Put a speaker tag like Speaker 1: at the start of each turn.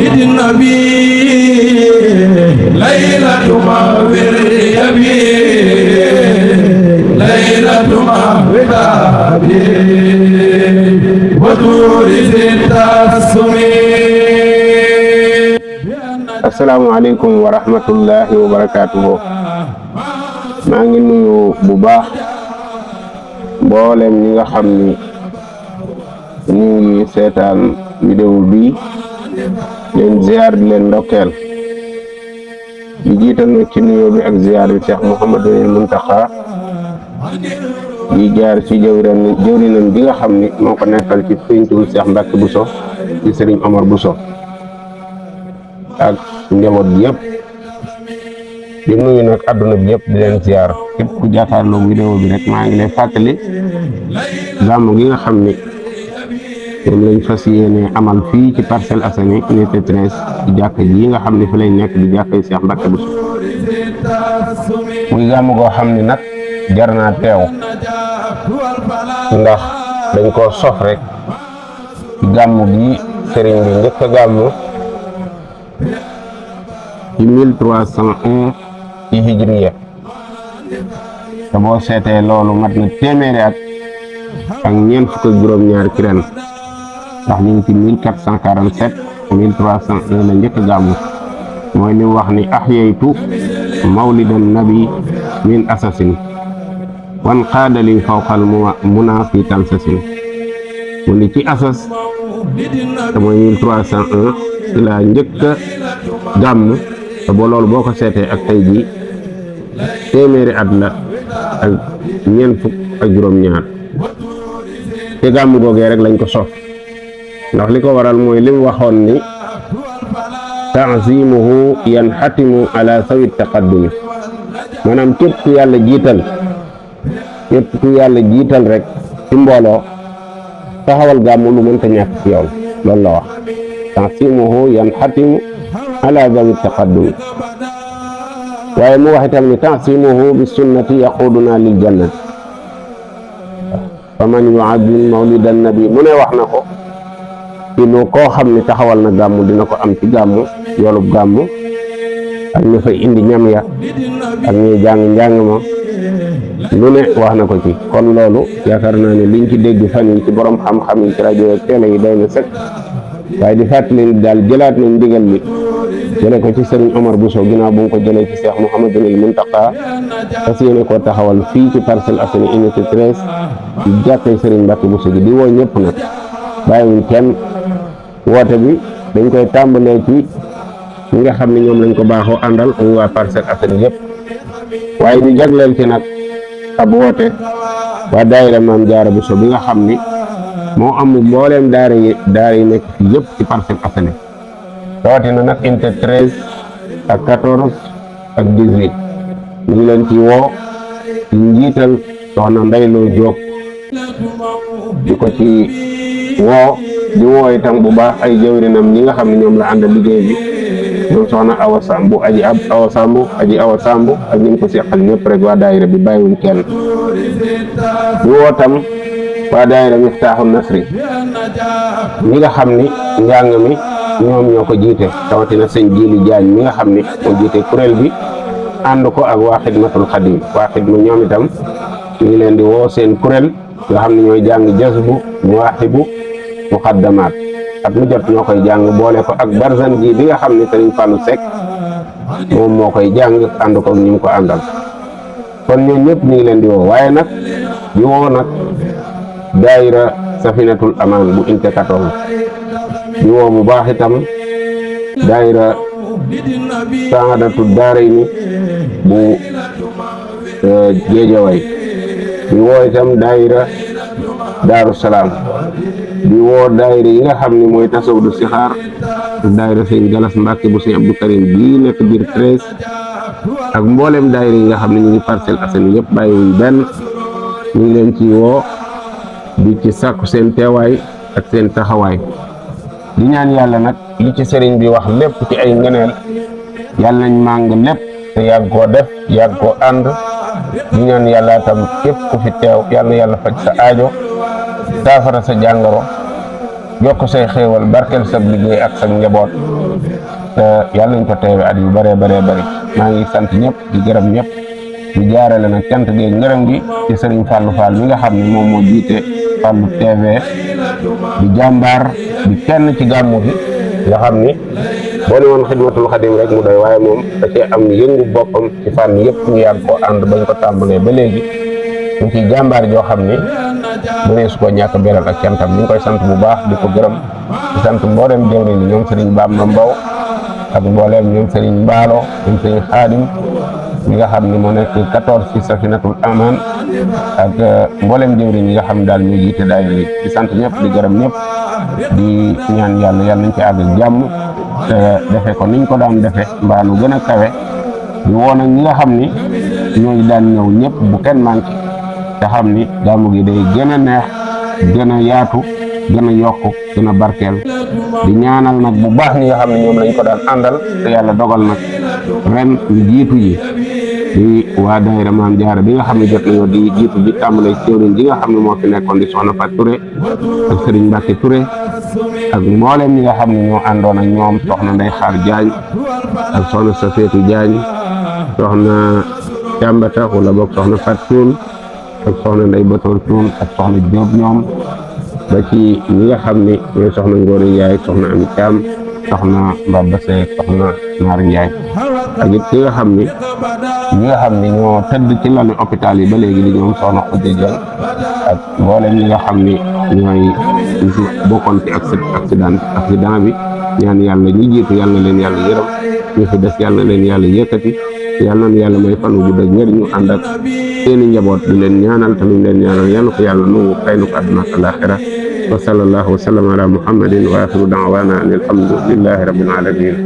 Speaker 1: للنبي ليلة مغفر يبي ليلة مغفر وطور التسمي.
Speaker 2: asalaamaaleykum wa rahmatullahi wa barakaatuhu. maa ngi nuyu bu baax mboolem ñi nga xam ni ñu ngi seetaan vidéo bi leen ziar di leen ndokkeel di jiital nag ci nuyoo bi ak ziar bi Cheikh Mouhamadou Mountakha di jaar ci jëwrinam bi nga xam ni moo ko nekkal ci péncum Cheikh Mbacke Bousso ci Serigne Omar Bousso ak njaboot bi yëpp di nuyu nag àdduna bi yëpp di leen ziar képp ku jàkkaarloo vidéo bi rek maa ngi lay fàttali gàmmu gi nga xam ni moom lañ fas yéene amal fii ci Parcelles Assainies unité 13 ci jàkka ji nga xam ne fi lañ nekk di jàkkay Cheikh Mbacke Bousso muy gàmmu goo xam ni nag jar naa teew ndax dañ koo sof rek gàmmu gi sëriñ bi njëkk a gàmmu ci 1301 ci hijriya te boo seetee loolu mat na téeméeri at ak ñeent fukk ak juróom-ñaar ci ren ndax ñu ngi ci 1447 1301 la njëkk a gàmmu mooy li wax ni ahyaytu mawlidan nabi min asasin wan xaadali fawqal muna fi talsasin mu ni ci asas te mooy 1301 ci la njëkk a gàmm te boo loolu boo ko seetee ak tey jii téeméeri at la ak ñeent fukk ak juróom-ñaar te gàmm googee rek lañ ko sof ndax li ko waral mooy li mu waxoon ni ta'zimuhu yanxatimu ala sawi taqaddumi maanaam képp ku yàlla jiital rek ci mbooloo taxawal gàmm lu mënta ñàkk ci yow loolu la wax ta'zimuhu yanxatimu ala sawi taqaddumi waaye mu wax itam ni ta'zimuhu bi sunnati yaquduna lil jannati fa man yu'azzim mawlidan nabi mu ne wax na ko ci lu koo xam ni taxawal na gàmm dina ko am ci gàmm yoolub gàmm ak ñu fay indi ñam ya ak ñuy jàng njàng ma lu ne wax na ko ci kon loolu yaakaar naa ne liñ ci dégg fan yi ci borom xam-xam yi ci rajo ak télé yi doy na sëkk waaye di fàttali daal jëlaat nañ ndigal li jële ko ci Serigne Omar Bousso ginnaaw bu mu ko jëlee ci Cheikh Mouhamadou Mountakha fas yéene koo taxawal fii ci Parcelles Assainies unité 13 ci jàkkay Serigne Mbacke Bousso gi di woo ñëpp nag bàyyiwuñ kenn woote bi dañ koy tàmbalee ci ñi nga xam ne ñoom lañ ko baaxoo àndal muy waa Parcelles Assainies yëpp waaye ñu jagleel ci nag ab woote waa daayira Maam Jaara Bousso bi nga xam ni moo am mbooleem daara yi nekk fi yëpp ci Parcelles Assainies rawatina nag unité 13 ak 14 ak 18 ñu ngi leen ci woo ci njiital soxna Ndayloo Jóob di ko ci woo di woo itam bu baax ay jëwrinam ñi nga xam ne ñoom la àndal liggéey bi ñoom soxna Awa Samb aji Awa Samb ak ñu ngi ko seqal ñëpp rek waa daayira bi bàyyiwuñ kenn di woo tam waa daayira Miftaaxu Nasri ñi nga xam ni njàng mi ñoom ñoo ko jiite rawatina sëñ Jili Jaañ mi nga xam ni moo jiite kuréel bi ànd ko ak waa Xidmatul Xadim waa Xidma ñoom itam ñu ngi leen di woo seen kuréel nga xam ne ñooy jàng jasbu muwaahibu muqaddamaat at mu jot ñoo koy jàng boole ko ak barzan ji bi nga xam ne Sëriñ Fallou Seck moom moo koy jàng ànd ko ñu ko àndal kon ñoom ñëpp ñu ngi leen di woo waaye nag di woo nag daayira Safinatul Amaan bu unité 14 di woo bu baax itam daayira Saadatu Daarayni bu Géejawaay di woo itam daayira Daaru Salaam di woo daayira yi nga xam ne mooy Tasawudu Sixaar daayira Sëñ Galas Mbàkke bu Sëñ Abdou Karim bii nekk biir 13 ak mboolem daayira yi nga xam ne ñu ngi Parcelles Assainies yëpp bàyyiwuñ benn ñu ngi leen ci woo di ci sàkku seen teewaay ak seen taxawaay di ñaan yàlla nag li ci sëriñ bi wax lépp ci ay ngëneel yàlla nañ màng lépp te yàgg koo def yàgg koo ànd di ñaan yàlla tam képp ku fi teew yàlla na yàlla faj sa aajo saafara sa jàngoro yokk say xéewal barkeel sa liggéey ak sa njaboot te yàlla nañ ko teewe at yu bëree bari maa ngi sant ñëpp di gërëm ñëpp di jaarale nag cant gi ngërëm gi ci sëriñ Fallou Fall mi nga xam ne moom moo jiite Fallou TV di jàmbaar di kenn ci gàmmu gi nga xam ni boo ne woon xidmatul xadim rek mu doy waaye moom da cee am yëngu boppam ci fànn yëpp ñu yàgg ko ànd bañ ko tàmbalee ba léegi ñu ci jàmbaar joo xam ni bu ne su ko ñàkk beral ak cantam ñu ngi koy sant bu baax di ko gërëm di sant mboolem jëwriñ ñi ñoom sëriñ Bamba Mbow ak mbooleem ñoom sëriñ Mbaalo ñoom sëriñ Xaadim ñi nga xam ni moo nekk 14 ci Safinatul Aman ak mbooleem jëwriñ ñi nga xam ne daal ñu jiite daayira yi di sant ñëpp di gërëm ñëpp di ñaan yàlla nañ ci àgg ak jàmm te defe ko niñ ko daan defe mbaa nu gën a kawe di woon ak ñi nga xam ni ñooñu daan ñëw ñëpp bu kenn manqué te xam ni gàmmu gi day gën a neex gën a yaatu gën a yokk gën a barkeel di ñaanal nag bu baax ñi nga xam ne ñoom lañ ko daan àndal te yàlla dogal nag ren ñu jiitu ji di waa daayira Maam Jaara bi nga xam ne jot nañoo di jiitu ji tàmbalee jëwriñ ji nga xam ne moo fi nekkoon di soxna Fat Touré ak Serigne Mbacke Touré ak mbooleem ñi nga xam ne ñoo àndoon ak ñoom soxna Ndey Xaar Jaañ ak soxna Safeetu Jaañ soxna Càmbata wala boog soxna Fat Cuun ak soxna Ndey Batoor Cuun ak soxna Jóob ñoom ba ci ñi nga xam ni ñooy soxna Ngóone Njaay soxna Ami Caam soxna Mbaba Seck soxna Naar Njaay ak it ñi nga xam ni ñoo tëdd ci lalu hôpital yi ba léegi di ñoom soxna Xujja Jeng ak mboolem ñi nga xam ni ñooy bokkoon ci accident bi ñaan yàlla ñi jiitu yàlla na leen yàlla yërëm ñu fi des yàlla na leen yàlla yëkkati yàlla na yàlla may fan wu gudd ak wér ñu ànd ak seeni njaboot di leen ñaanal tamit leen ñaanal yàlla ko yàlla nu xëy na ko àdduna ak alaaxira wa sallallahu wa sallam ala muhammadin wa axiru da'wana an alhamdulillahi rabbil alamin